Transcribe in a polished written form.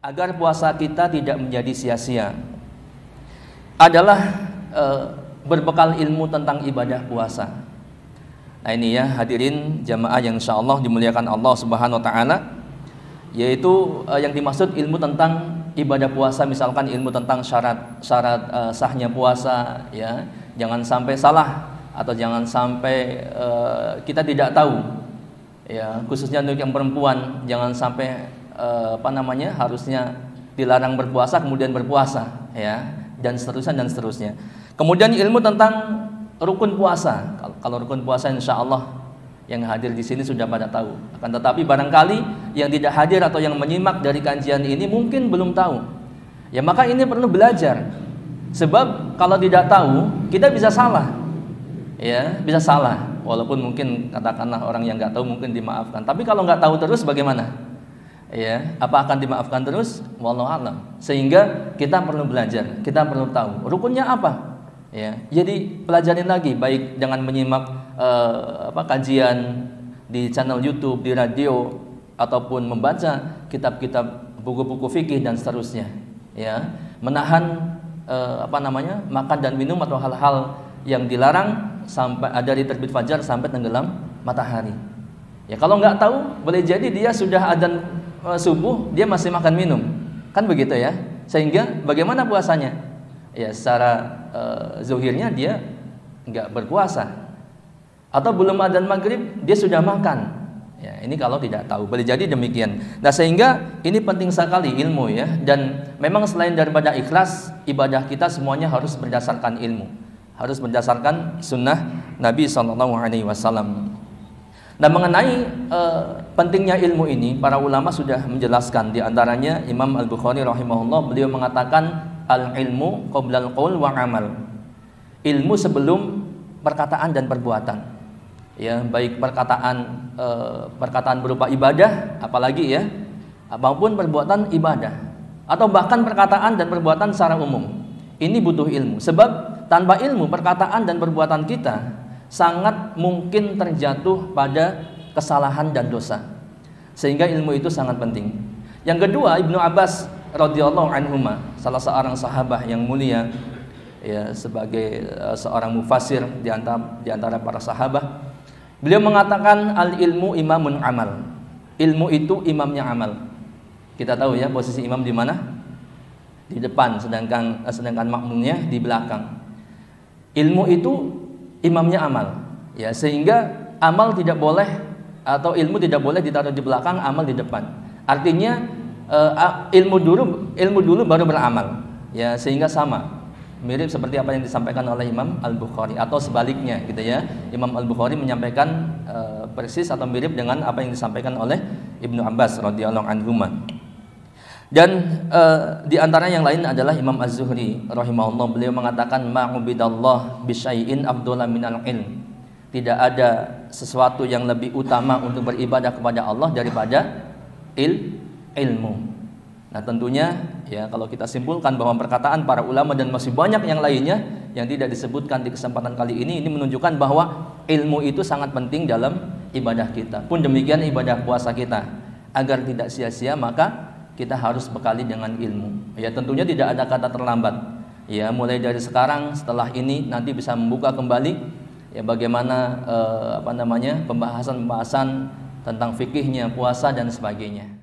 agar puasa kita tidak menjadi sia-sia adalah berbekal ilmu tentang ibadah puasa. Nah ini ya hadirin jamaah yang insyaallah dimuliakan Allah Subhanahu wa taala, yaitu yang dimaksud ilmu tentang ibadah puasa, misalkan ilmu tentang syarat sahnya puasa ya. Jangan sampai salah atau jangan sampai kita tidak tahu ya, khususnya untuk yang perempuan, jangan sampai harusnya dilarang berpuasa kemudian berpuasa ya, dan seterusnya. Kemudian ilmu tentang rukun puasa. Kalau rukun puasa insya Allah yang hadir di sini sudah pada tahu. Akan tetapi barangkali yang tidak hadir atau yang menyimak dari kajian ini mungkin belum tahu. Ya maka ini perlu belajar. Sebab kalau tidak tahu kita bisa salah. Ya, bisa salah. Walaupun mungkin katakanlah orang yang nggak tahu mungkin dimaafkan. Tapi kalau nggak tahu terus bagaimana? Ya, apa akan dimaafkan terus? Wallahu a'lam. Sehingga kita perlu belajar, kita perlu tahu rukunnya apa. Ya, jadi pelajarin lagi, baik dengan menyimak kajian di channel YouTube, di radio, ataupun membaca kitab-kitab buku-buku fikih dan seterusnya. Ya, menahan makan dan minum atau hal-hal yang dilarang sampai dari terbit fajar sampai tenggelam matahari. Ya kalau nggak tahu boleh jadi dia sudah adzan subuh dia masih makan minum, kan begitu ya. Sehingga bagaimana puasanya? Ya secara zuhirnya dia nggak berpuasa, atau belum adzan maghrib dia sudah makan. Ya ini kalau tidak tahu boleh jadi demikian. Nah sehingga ini penting sekali ilmu ya, dan memang selain daripada ikhlas, ibadah kita semuanya harus berdasarkan ilmu, harus berdasarkan sunnah Nabi SAW. Nah mengenai pentingnya ilmu ini para ulama sudah menjelaskan. Di antaranya Imam Al-Bukhari rahimahullah, beliau mengatakan al-ilmu qoblal qaul wa amal. Ilmu sebelum perkataan dan perbuatan. Ya, baik perkataan berupa ibadah, apalagi ya, maupun perbuatan ibadah, atau bahkan perkataan dan perbuatan secara umum. Ini butuh ilmu. Sebab tanpa ilmu perkataan dan perbuatan kita sangat mungkin terjatuh pada kesalahan dan dosa. Sehingga ilmu itu sangat penting. Yang kedua, Ibnu Abbas radhiyallahu anhuma, salah seorang sahabat yang mulia ya, sebagai seorang mufassir di antara para sahabat, beliau mengatakan al ilmu imamun amal. Ilmu itu imamnya amal. Kita tahu ya posisi imam di mana? Di depan, sedangkan makmumnya di belakang. Ilmu itu imamnya amal. Ya, sehingga amal tidak boleh atau ilmu tidak boleh ditaruh di belakang, amal di depan. Artinya ilmu dulu baru beramal. Ya, sehingga sama. Mirip seperti apa yang disampaikan oleh Imam Al-Bukhari, atau sebaliknya gitu ya. Imam Al-Bukhari menyampaikan persis atau mirip dengan apa yang disampaikan oleh Ibnu Abbas radhiyallahu anhu. Dan di antara yang lain adalah Imam Az-Zuhri rahimahullah, beliau mengatakan ma'ubidallah bisyai'in afdhala minal ilm. Tidak ada sesuatu yang lebih utama untuk beribadah kepada Allah daripada ilmu. Nah tentunya ya kalau kita simpulkan bahwa perkataan para ulama dan masih banyak yang lainnya yang tidak disebutkan di kesempatan kali ini menunjukkan bahwa ilmu itu sangat penting dalam ibadah kita. Pun demikian ibadah puasa kita, agar tidak sia-sia maka kita harus bekali dengan ilmu. Ya tentunya tidak ada kata terlambat. Ya mulai dari sekarang, setelah ini nanti bisa membuka kembali ya bagaimana pembahasan tentang fikihnya puasa dan sebagainya.